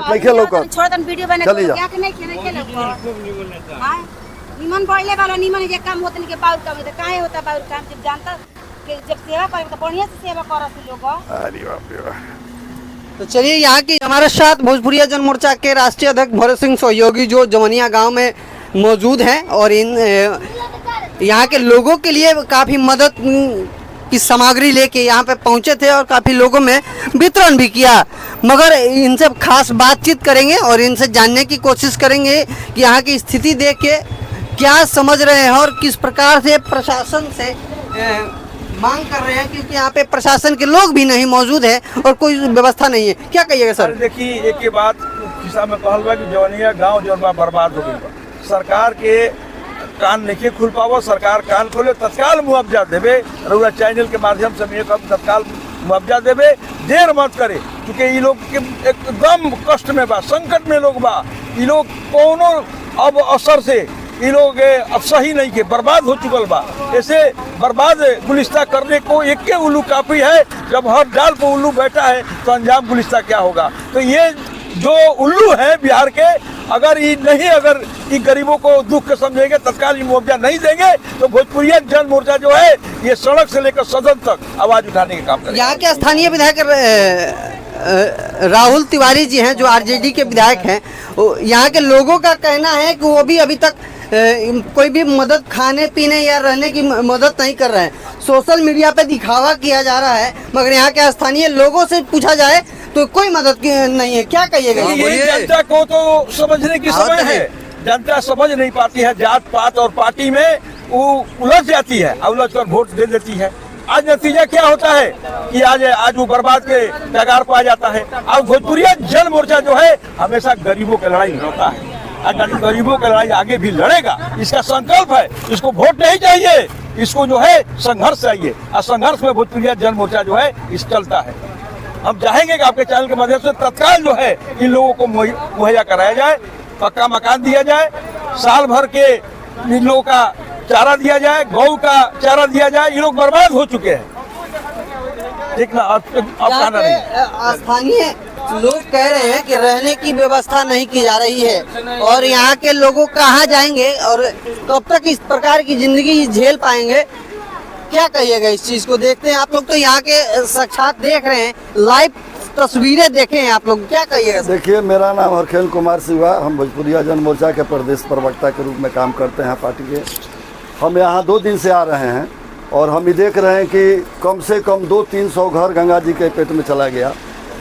नहीं खेलो कर छोड़न वीडियो बना चली जा क्या के नहीं खेले हां निमन बोले वाला निमन जे काम होतन के बाउर काम होता काहे होता बाउर काम जब जानता कि जब सेवा करे तो बढ़िया से सेवा करत लोग। अरे बाप रे बाप। तो चलिए यहाँ की हमारे साथ भोजपुरिया जन मोर्चा के राष्ट्रीय अध्यक्ष भरत सिंह सहयोगी जो जमनिया गांव में मौजूद हैं और इन यहाँ के लोगों के लिए काफ़ी मदद की सामग्री लेके यहाँ पे पहुँचे थे और काफ़ी लोगों में वितरण भी किया। मगर इनसे खास बातचीत करेंगे और इनसे जानने की कोशिश करेंगे कि यहाँ की स्थिति देख के क्या समझ रहे हैं और किस प्रकार से प्रशासन से मांग कर रहे हैं, क्योंकि यहाँ पे प्रशासन के लोग भी नहीं मौजूद है और कोई व्यवस्था नहीं है। क्या कहिएगा सर? देखिए एक के बाद किसा में कहल बा कि जवनिया गांव जौन बा बर्बाद हो गई बा। सरकार के कान नहीं खुल पावो, सरकार कान खोले तत्काल मुआवजा देवे, रउरा चैनल के माध्यम से तत्काल मुआवजा देवे, देर मत करे क्योंकि ये लोग के एकदम कष्ट में बा, संकट में लोग बा। ये लोग कोनो अब असर से ये लोग अब सही नहीं के बर्बाद हो चुकल बा। ऐसे बर्बाद गुलिस्ता करने को एक के उल्लू काफी है, जब हर डाल पर उल्लू बैठा है तो अंजाम गुलिस्ता क्या होगा। तो ये जो उल्लू है बिहार के, अगर ये नहीं अगर ये गरीबों को दुख के समझेंगे, तत्काल मुआवजा नहीं देंगे तो भोजपुरिया जन मोर्चा जो है ये सड़क से लेकर सदन तक आवाज उठाने का काम करेगा। यहाँ के स्थानीय विधायक राहुल तिवारी जी हैं जो आरजेडी के विधायक हैं, यहाँ के लोगों का कहना है कि वो भी अभी तक कोई भी मदद खाने पीने या रहने की मदद नहीं कर रहे हैं। सोशल मीडिया पे दिखावा किया जा रहा है, मगर यहाँ के स्थानीय लोगों से पूछा जाए तो कोई मदद नहीं है। क्या कहिएगा? जनता को तो समझने की समय है, जनता समझ नहीं पाती है, जात पात और पार्टी में वो उलझ जाती है, उलझ कर वोट दे देती है। आज नतीजा क्या होता है कि आज वो बर्बाद के कगार पर आ जाता है। और भोजपुरिया जन मोर्चा जो है हमेशा गरीबों की लड़ाई लड़ता है, गरीबों की लड़ाई आगे भी लड़ेगा, इसका संकल्प है। इसको वोट नहीं चाहिए, इसको जो है संघर्ष चाहिए, और संघर्ष में भोजपुरिया जन मोर्चा जो है इस चलता है। हम चाहेंगे कि आपके चैनल के माध्यम से तत्काल जो है इन लोगों को मुहैया कराया जाए, पक्का मकान दिया जाए, साल भर के इन लोगों का चारा दिया जाए, गौ का चारा दिया जाए। ये लोग बर्बाद हो चुके हैं, ठीक ना। अब खाना नहीं। स्थानीय लोग कह रहे हैं कि रहने की व्यवस्था नहीं की जा रही है और यहाँ के लोगों कहाँ जाएंगे और कब तक इस प्रकार की जिंदगी झेल पाएंगे। क्या कहिएगा इस चीज को? देखते हैं आप लोग तो यहाँ के साक्षात देख रहे हैं, लाइव तस्वीरें देखे हैं आप लोग, क्या कहिएगा? देखिए मेरा नाम हरखेल कुमार सिवा, हम भोजपुरिया जन मोर्चा के प्रदेश प्रवक्ता के रूप में काम करते हैं पार्टी के। हम यहाँ 2 दिन से आ रहे हैं और हम ये देख रहे हैं कि कम से कम 200-300 घर गंगा जी के पेट में चला गया।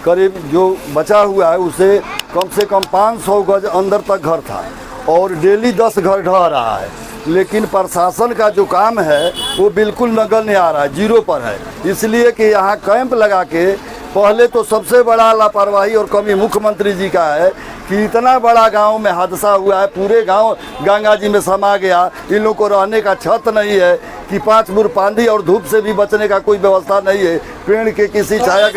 करीब जो बचा हुआ है उसे कम से कम 500 गज अंदर तक घर था और डेली 10 घर ढह रहा है। लेकिन प्रशासन का जो काम है वो बिल्कुल नगण्य नहीं आ रहा है, जीरो पर है। इसलिए कि यहाँ कैंप लगा के पहले तो सबसे बड़ा लापरवाही और कमी मुख्यमंत्री जी का है कि इतना बड़ा गांव में हादसा हुआ है, पूरे गांव गंगा जी में समा गया। इन लोगों को रहने का छत नहीं है कि 5 फुट आंधी और धूप से भी बचने का कोई व्यवस्था नहीं है। पेड़ के किसी छाया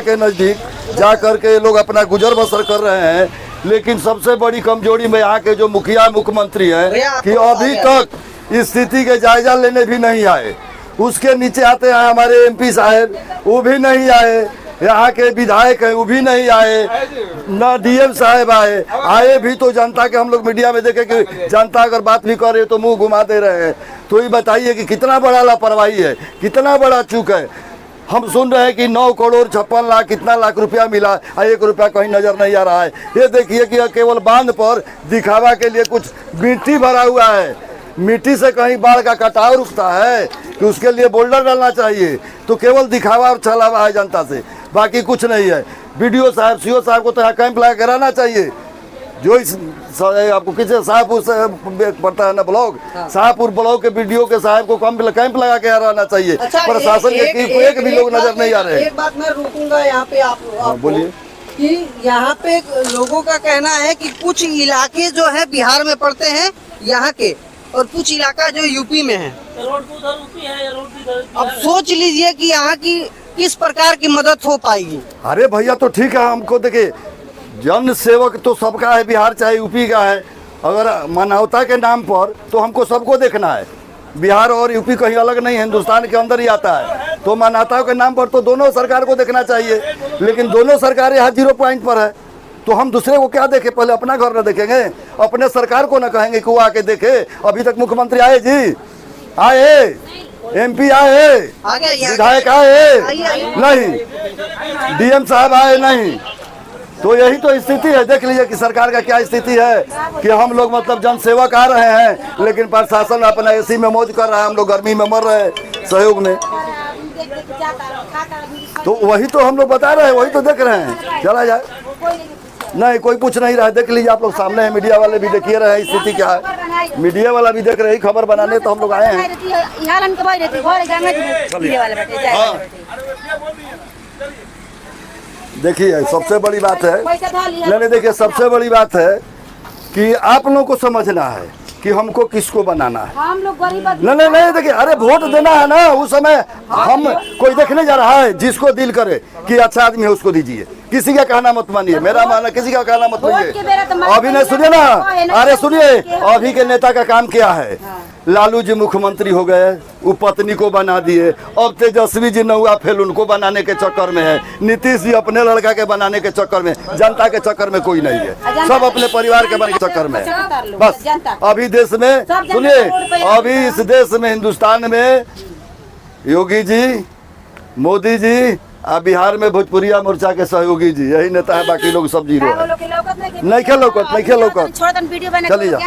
के नज़दीक जा कर के लोग अपना गुजर बसर कर रहे हैं। लेकिन सबसे बड़ी कमजोरी में यहाँ के जो मुखिया मुख्यमंत्री हैं कि अभी तक इस स्थिति के जायजा लेने भी नहीं आए। उसके नीचे आते हैं हमारे एमपी साहब, वो भी नहीं आए। यहाँ के विधायक हैं वो भी नहीं आए, न डीएम साहब आए भी तो जनता के हम लोग मीडिया में देखे कि जनता अगर बात भी कर रहे तो मुंह घुमा दे रहे हैं। तो ये बताइए कि कितना बड़ा लापरवाही है, कितना बड़ा चूक है। हम सुन रहे हैं कि 9 करोड़ 56 लाख कितना लाख रुपया मिला, 1 रुपया कहीं नजर नहीं आ रहा है। ये देखिए कि केवल बांध पर दिखावा के लिए कुछ मिट्टी भरा हुआ है। मिट्टी से कहीं बाढ़ का कटाव रुकता है कि उसके लिए बोल्डर डालना चाहिए, तो केवल दिखावा और छलावा है जनता से, बाकी कुछ नहीं है। बीडीओ साहब सीओ साहब को तो यहाँ कैंप लगा के रहना चाहिए। जो इस आपको किसी शाहपुर से पड़ता है ना ब्लॉक, शाहपुर ब्लॉक के बीडीओ के साहब को कैंप लगा के रहना चाहिए। प्रशासन के एक भी लोग नजर नहीं आ रहे। एक बात मैं रुकूंगा यहाँ पे, आप बोलिए कि यहाँ पे लोगों का कहना है कि कुछ इलाके जो है बिहार में पड़ते हैं यहाँ के, और कुछ इलाका जो यूपी में है। अब सोच लीजिए कि यहाँ की किस प्रकार की मदद हो पाएगी। अरे भैया तो ठीक है, हमको देखिए जन सेवक तो सबका है, बिहार चाहे यूपी का है। अगर मानवता के नाम पर तो हमको सबको देखना है। बिहार और यूपी कहीं अलग नहीं है, हिंदुस्तान के अंदर ही आता है। तो मान्यताओं के नाम पर तो दोनों सरकार को देखना चाहिए, लेकिन दोनों सरकारें यहाँ 0 पॉइंट पर है। तो हम दूसरे को क्या देखें? पहले अपना घर न देखेंगे, अपने सरकार को न कहेंगे कि वो आके देखे। अभी तक मुख्यमंत्री आए जी, आए, MP आए, विधायक आए नहीं, DM साहब आए नहीं। तो यही तो स्थिति है। देख लीजिए कि सरकार का क्या स्थिति है कि हम लोग मतलब जन सेवक आ रहे हैं, लेकिन प्रशासन अपना AC में मौज कर रहा है, हम लोग गर्मी में मर रहे हैं सहयोग में। तो वही तो हम लोग बता रहे हैं, वही तो देख रहे हैं। चला जाए, नहीं कोई पूछ नहीं रहा है। देख लीजिए आप लोग सामने हैं, मीडिया वाले भी देखिए रहे हैं स्थिति क्या है, मीडिया वाला भी देख रहे हैं। खबर बनाने तो हम लोग आए हैं। देखिए सबसे बड़ी बात है, नहीं देखिए सबसे बड़ी बात है कि आप लोगों को समझना है कि हमको किसको बनाना है। हम लोग गरीब नहीं देखिए, अरे वोट देना है ना, उस समय हम कोई देखने जा रहा है, जिसको दिल करे कि अच्छा आदमी है उसको दीजिए। किसी का कहना मत मानिए, मेरा मानना किसी का कहना मत मानिए। अभी नहीं सुनिए ना, अरे सुनिए, अभी के नेता का काम क्या है? लालू जी मुख्यमंत्री हो गए, वो पत्नी को बना दिए। अब तेजस्वी जी नौआ फेल उनको बनाने के चक्कर में है, नीतीश जी अपने लड़का के बनाने के चक्कर में, जनता के चक्कर में कोई नहीं है, सब अपने परिवार के बनाने के चक्कर में है। बस अभी देश में सुनिए, अभी इस देश में हिंदुस्तान में योगी जी, मोदी जी, बिहार में भोजपुरिया मोर्चा के सहयोगी जी, यही नेता है, बाकी लोग सब जीरो है। नहीं खेलो चलिए जा।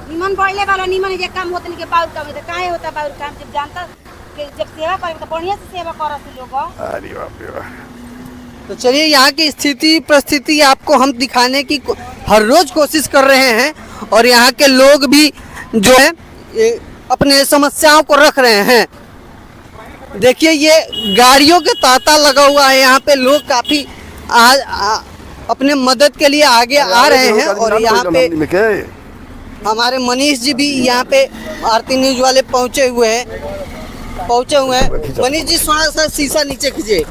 निमन पढ़ले वाला निमन जे काम होतन के बाउर काम होता काहे होता बाउर काम? जब जानता कि जब सेवा करे तो बढ़िया से सेवा करत लोग। अरे बाप रे बाप। तो चलिए यहाँ की स्थिति परिस्थिति आपको हम दिखाने की हर रोज कोशिश कर रहे हैं, और यहाँ के लोग भी जो है अपने समस्याओं को रख रहे हैं। देखिए ये गाड़ियों के तांता लगा हुआ है, यहाँ पे लोग काफी अपने मदद के लिए आगे आ रहे हैं। और यहाँ पे हमारे मनीष जी भी यहाँ पे आरती न्यूज वाले पहुँचे हुए हैं। मनीष जी थोड़ा सा शीशा नीचे खींचे।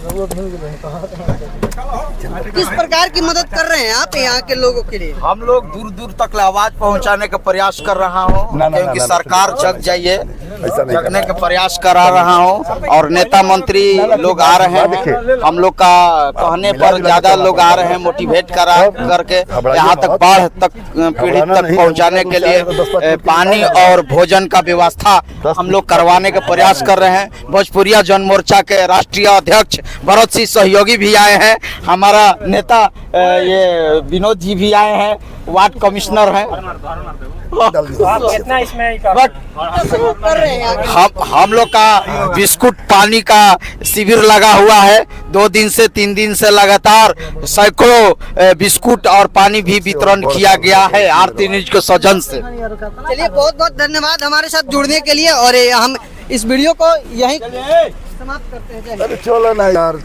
किस प्रकार की मदद कर रहे हैं आप यहाँ के लोगों के लिए? हम लोग दूर दूर तक आवाज पहुँचाने का प्रयास कर रहा हूँ, क्योंकि सरकार जग जाइए, जगने का प्रयास करा रहा हूँ। और नेता मंत्री लोग आ रहे हैं, हम लोग का कहने पर ज्यादा लोग आ रहे हैं, मोटिवेट करा करके यहाँ तक बाढ़ तक पीड़ित तक पहुँचाने के लिए पानी और भोजन का व्यवस्था हम लोग करवाने का प्रयास कर रहे हैं। भोजपुरिया जन मोर्चा के राष्ट्रीय अध्यक्ष भरत सिंह सहयोगी भी आए हैं, हमारा नेता ये विनोद जी भी आए हैं, वार्ड कमिश्नर हैं। हम लोग का बिस्कुट पानी का शिविर लगा हुआ है, 2 दिन से 3 दिन से लगातार सैकड़ों बिस्कुट और पानी भी वितरण किया गया है आरती न्यूज के सौजन से। चलिए बहुत बहुत धन्यवाद हमारे साथ जुड़ने के लिए, और हम इस वीडियो को यहीं समाप्त करते हैं। चलो ना यार।